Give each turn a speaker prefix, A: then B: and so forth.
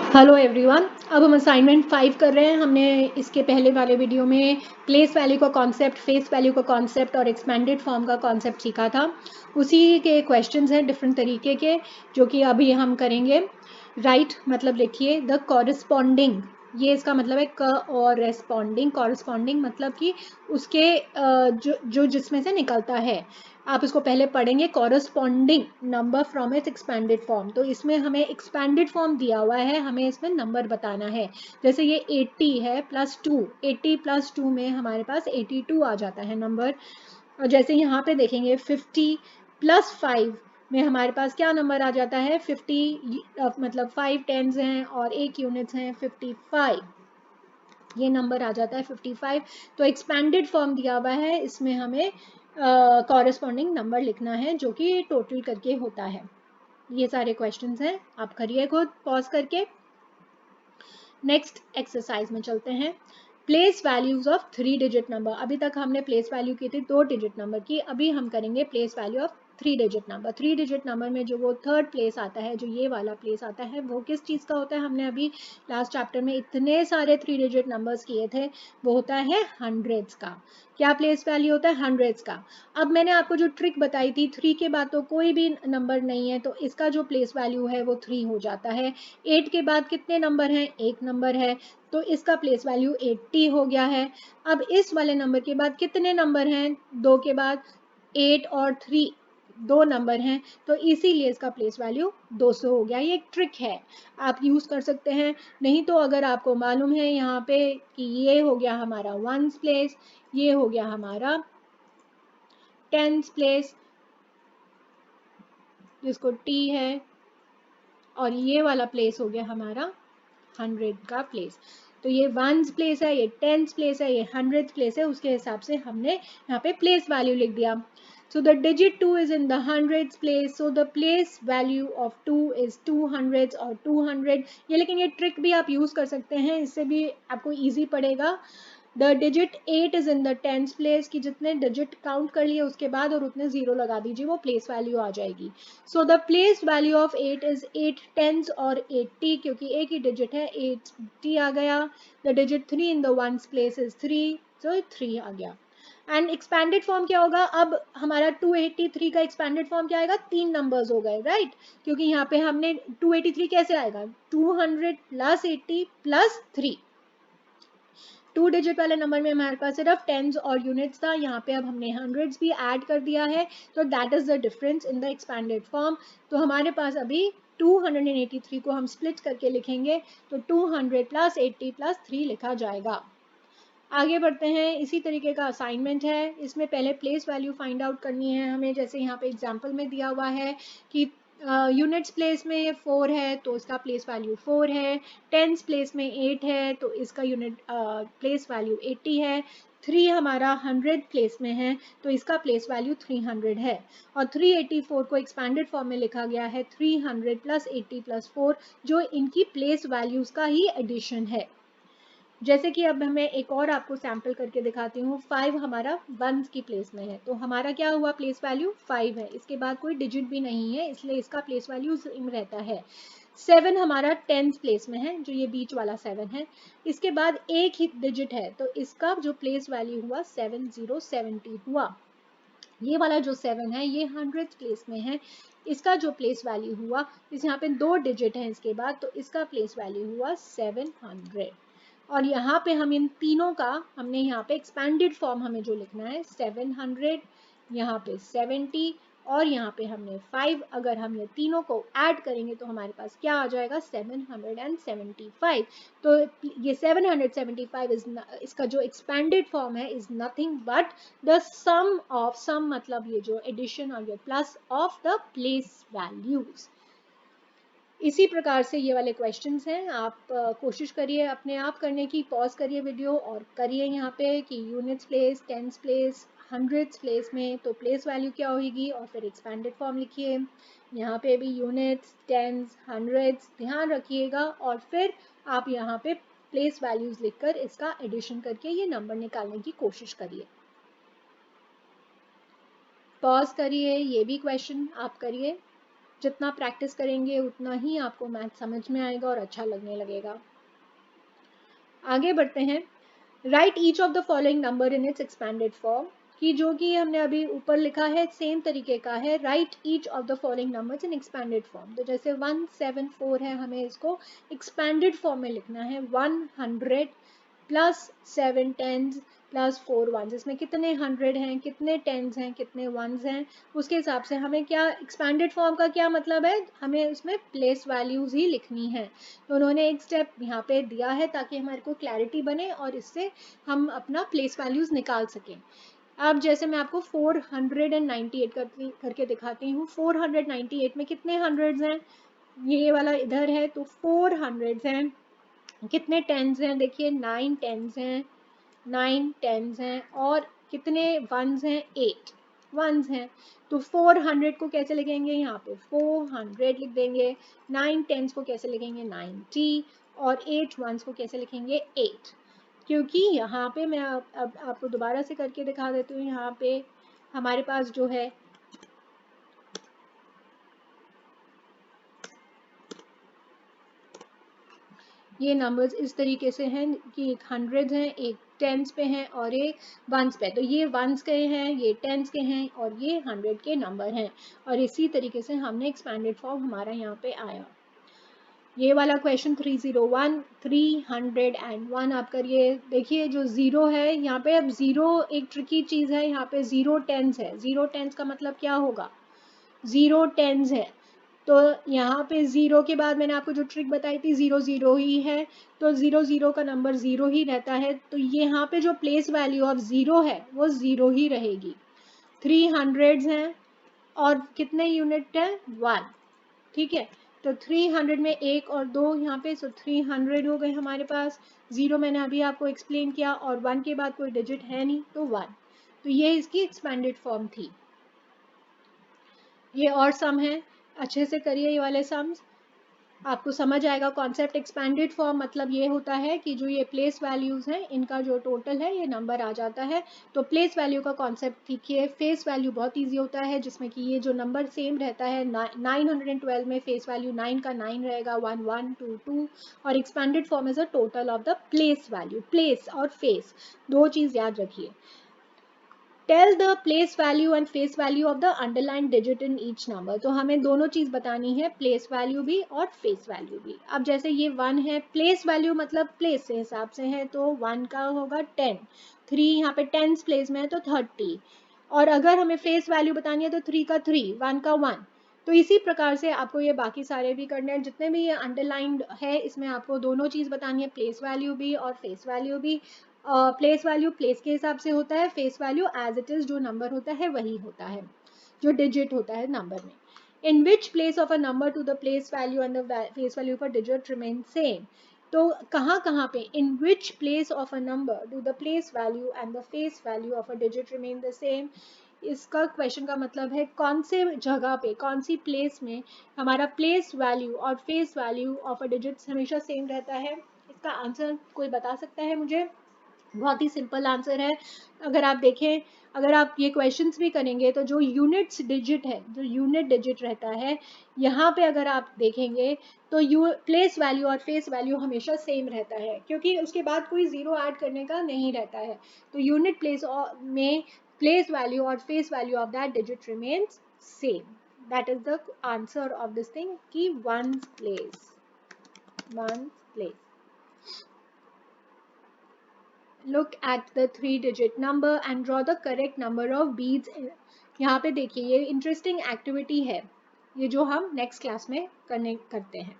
A: Hello everyone. अब हम assignment 5 कर रहे हैं। हमने इसके पहले वाले वीडियो में प्लेस वैल्यू का कॉन्सेप्ट, फेस वैल्यू का कॉन्सेप्ट और एक्सपेंडेड फॉर्म का कॉन्सेप्ट सीखा था। उसी के क्वेश्चंस हैं डिफरेंट तरीके के, जो कि अभी हम करेंगे। राइट मतलब लिखिए द कॉरस्पॉन्डिंग, ये इसका मतलब है क और रेस्पॉन्डिंग। कॉरस्पॉन्डिंग मतलब कि उसके जो जिसमें से निकलता है। आप इसको पहले पढ़ेंगे, corresponding number from its expanded form. तो इसमें हमें एक्सपेंडेड फॉर्म दिया हुआ है, हमें इसमें नंबर बताना है। जैसे ये 80 है प्लस 2, 80 प्लस 2 में हमारे पास 82 आ जाता है नंबर। और जैसे यहाँ पे देखेंगे 50 प्लस 5 में हमारे पास क्या नंबर आ जाता है, 50 मतलब 5 टेंस हैं और 1 यूनिट्स हैं, 55 ये नंबर आ जाता है 55। तो एक्सपेंडेड फॉर्म दिया हुआ है, इसमें हमें कॉरेस्पॉन्डिंग नंबर लिखना है जो कि टोटल करके होता है। ये सारे क्वेश्चंस हैं, आप करिए खुद पॉज करके। नेक्स्ट एक्सरसाइज में चलते हैं। Place values of 3 digit number. अभी तक हमने प्लेस वैल्यू की थी 2 डिजिट नंबर की, अभी हम करेंगे place value of 3 digit number. 3 digit number में जो वो थर्ड प्लेस आता है, जो ये वाला प्लेस आता है, वो किस चीज़ का होता है? हमने अभी लास्ट चैप्टर में इतने सारे 3 डिजिट नंबर्स किए थे, वो होता है हंड्रेड्स का। क्या प्लेस वैल्यू होता है? हंड्रेड्स का। अब मैंने आपको जो ट्रिक बताई थी, 3 के बाद तो कोई भी नंबर नहीं है, तो इसका जो प्लेस वैल्यू है वो 3 हो जाता है। 8 के बाद कितने नंबर हैं? एक नंबर है, तो इसका प्लेस वैल्यू 80 हो गया है। अब इस वाले नंबर के बाद कितने नंबर हैं? 2 के बाद 8 और 3 दो नंबर हैं, तो इसीलिए इसका प्लेस वैल्यू 200 हो गया। ये एक ट्रिक है, आप यूज कर सकते हैं। नहीं तो अगर आपको मालूम है यहाँ पे कि ये हो गया हमारा वंस प्लेस, ये हो गया हमारा टेंस प्लेस जिसको टी है, और ये वाला प्लेस हो गया हमारा 100 का प्लेस। तो ये वंस प्लेस है, ये टेंस प्लेस है, ये हंड्रेड प्लेस है, उसके हिसाब से हमने यहाँ पे प्लेस वैल्यू लिख दिया। So the digit 2 is in the hundreds place, so the place value of 2 is 200 और 200। ये लेकिन ये ट्रिक भी आप यूज कर सकते हैं, इससे भी आपको इजी पड़ेगा। The digit 8 is in the tens place, कि जितने डिजिट काउंट कर लिए उसके बाद और उतने जीरो लगा दीजिए, वो प्लेस वैल्यू आ जाएगी। So the place value of 8 is 8 tens और 80, क्योंकि एक ही डिजिट है, 80 आ गया। The digit 3 in the ones place is 3, तो 3 आ गया। एंड एक्सपैंडेड फॉर्म क्या होगा? अब हमारा 283 का एक्सपैंडेड फॉर्म क्या आएगा? 3 नंबर्स हो गए, राइट? क्योंकि यहाँ पे हमने 283 कैसे आएगा? 200 प्लस 80 प्लस 3। 2 डिजिट वाले नंबर में हमारे पास सिर्फ टेंस और यूनिट्स था, यहाँ पे अब हमने हंड्रेड्स भी ऐड कर दिया है, तो that is the difference in the expanded form. तो हमारे पास अभी 283 को हम स्प्लिट करके लिखेंगे, तो 200 प्लस 80 प्लस 3 लिखा जाएगा। आगे बढ़ते हैं। इसी तरीके का असाइनमेंट है, इसमें पहले प्लेस वैल्यू फाइंड आउट करनी है हमें। जैसे यहाँ पे एग्जांपल में दिया हुआ है कि यूनिट्स प्लेस में 4 है, तो इसका प्लेस वैल्यू 4 है। टेंस प्लेस में 8 है, तो इसका यूनिट प्लेस वैल्यू 80 है। 3 हमारा 100 प्लेस में है, तो इसका प्लेस वैल्यू 300 है। और 384 को एक्सपैंडेड फॉर्म में लिखा गया है 300 प्लस 80 प्लस 4, जो इनकी प्लेस वैल्यूज का ही एडिशन है। जैसे कि अब मैं एक और आपको सैंपल करके दिखाती हूँ। 5 हमारा वंस की प्लेस में है, तो हमारा क्या हुआ? प्लेस वैल्यू 5 है, इसके बाद कोई डिजिट भी नहीं है, इसलिए इसका प्लेस वैल्यू सेम रहता है। 7 हमारा टेंस प्लेस में है, जो ये बीच वाला 7 है, इसके बाद एक ही डिजिट है, तो इसका जो प्लेस वैल्यू हुआ 7070 हुआ। ये वाला जो 7 है ये 100 प्लेस में है, इसका जो प्लेस वैल्यू हुआ, इस यहाँ पे 2 डिजिट है इसके बाद, तो इसका प्लेस वैल्यू हुआ 700। और यहाँ पे हम इन तीनों का, हमने यहाँ पे एक्सपैंडेड फॉर्म हमें जो लिखना है 700, यहाँ पे 70 और यहाँ पे हमने 5, अगर हम ये तीनों को ऐड करेंगे तो हमारे पास क्या आ जाएगा? 775। तो ये 775 इज, इसका जो एक्सपैंडेड फॉर्म है is nothing but the sum of, sum मतलब ये जो एडिशन और ये plus of the place values. इसी प्रकार से ये वाले क्वेश्चंस हैं, आप कोशिश करिए अपने आप करने की। पॉज करिए वीडियो और करिए यहाँ पे कि units place, tens place, hundreds place में तो प्लेस वैल्यू क्या होगी, और फिर एक्सपैंडेड फॉर्म लिखिए। यहाँ पे भी यूनिट्स, टेंस, हंड्रेड्स ध्यान रखिएगा, और फिर आप यहाँ पे प्लेस वैल्यूज लिखकर इसका एडिशन करके ये नंबर निकालने की कोशिश करिए। पॉज करिए, ये भी क्वेश्चन आप करिए। जितना प्रैक्टिस करेंगे उतना ही आपको मैथ समझ में आएगा और अच्छा लगने लगेगा। आगे बढ़ते हैं। Right each of the following number in its expanded form, कि जो कि हमने अभी ऊपर लिखा है सेम तरीके का है। Right each of the following numbers in expanded form, तो जैसे 174 है, हमें इसको एक्सपैंडेड फॉर्म में लिखना है। 100 प्लस 7 टेंस प्लस 4 वंस, इसमें कितने 100 हैं, कितने टेंस हैं, कितने वंस हैं, उसके हिसाब से हमें क्या एक्सपैंडेड फॉर्म का क्या मतलब है, हमें उसमें प्लेस वैल्यूज ही लिखनी है। तो उन्होंने एक स्टेप यहाँ पे दिया है ताकि हमारे को क्लैरिटी बने और इससे हम अपना प्लेस वैल्यूज निकाल सकें। अब जैसे मैं आपको 498 करके दिखाती हूँ। 498 में कितने हंड्रेड्स हैं, ये वाला इधर है, तो 4 हंड्रेड्स हैं। कितने टेंस हैं, देखिए 9 टेंस हैं, 9 टेंस हैं, और कितने वंस हैं, 8 वंस हैं। तो 400 को कैसे लिखेंगे, यहाँ पे 400 लिख देंगे। 9 टेंस को कैसे लिखेंगे, 90, और 8 वंस को कैसे लिखेंगे, 8। क्योंकि यहाँ पे मैं अब आपको दोबारा से करके दिखा देती हूँ। यहाँ पे हमारे पास जो है ये नंबर्स इस तरीके से हैं कि एक हंड्रेड हैं, एक टेंस पे हैं और एक वंस पे। तो ये वंस के हैं, ये टेंस के हैं और ये 100 के नंबर हैं। और इसी तरीके से हमने एक्सपैंडेड फॉर्म हमारा यहाँ पे आया। ये वाला क्वेश्चन 301 301 आप करिए। देखिए जो जीरो है यहाँ पे, अब जीरो एक ट्रिकी चीज है। यहाँ पे जीरो टेंस है। जीरो टेंस का मतलब क्या होगा, जीरो टेंस है, तो यहाँ पे जीरो के बाद मैंने आपको जो ट्रिक बताई थी, जीरो जीरो ही है, तो जीरो जीरो का नंबर जीरो ही रहता है। तो यहाँ पे जो प्लेस वैल्यू ऑफ जीरो है वो जीरो ही रहेगी। 300 हैं और कितने यूनिट है, 1, ठीक है। तो 300 में एक और दो यहाँ पे, सो 300 हो गए हमारे पास। जीरो मैंने अभी आपको एक्सप्लेन किया, और 1 के बाद कोई डिजिट है नहीं तो 1। तो ये इसकी एक्सपेंडेड फॉर्म थी। ये और सम है, अच्छे से करिए ये वाले सम्स, आपको समझ आएगा कॉन्सेप्ट। एक्सपैंडेड फॉर्म मतलब ये होता है कि जो ये प्लेस वैल्यूज हैं इनका जो टोटल है ये नंबर आ जाता है। तो प्लेस वैल्यू का कॉन्सेप्ट सीखिए। फेस वैल्यू बहुत इजी होता है, जिसमें कि ये जो नंबर सेम रहता है। 912 में फेस वैल्यू 9 का 9 रहेगा, 1 1 2 2। और expanded form is a total of the place value. Place और फेस दो चीज याद रखिए। Tell the place value and face value of the underline digit in each number. तो हमें दोनों चीज बतानी है, प्लेस वैल्यू भी और फेस वैल्यू भी। अब जैसे ये 1 है, प्लेस वैल्यू मतलब प्लेस के हिसाब से है, तो 1 का होगा 10। 3 यहाँ पे टेंस प्लेस में है तो 30। और अगर हमें फेस वैल्यू बतानी है तो 3 का 3, 1 का 1। तो इसी प्रकार से आपको ये बाकी सारे भी करने हैं, जितने भी ये अंडरलाइंड है इसमें आपको दोनों चीज बतानी है, प्लेस वैल्यू भी और फेस वैल्यू भी। प्लेस वैल्यू प्लेस के हिसाब से होता है, face value as it is जो नंबर होता है वही होता है, जो डिजिट होता है नंबर में। In which place of a number to the place value and the face value of a digit remain same. तो कहाँ पे, in which place of a number do the place value and the face value of a digit remain the same. इसका question का मतलब है कौन से जगह पे, कौन सी प्लेस में हमारा प्लेस वैल्यू और face value of a digit हमेशा सेम रहता है। इसका आंसर कोई बता सकता है मुझे। बहुत ही सिंपल आंसर है। अगर आप देखें, अगर आप ये क्वेश्चंस भी करेंगे तो जो यूनिट्स डिजिट है, जो यूनिट डिजिट रहता है, यहाँ पे अगर आप देखेंगे तो प्लेस वैल्यू और फेस वैल्यू हमेशा सेम रहता है, क्योंकि उसके बाद कोई जीरो ऐड करने का नहीं रहता है। तो यूनिट प्लेस में प्लेस वैल्यू और face value of that digit remains same. That is the answer of this thing कि once place, once place. Look at the 3-digit number and draw the correct number of beads. यहाँ पे देखिए ये interesting activity है, ये जो हम next class में करते हैं।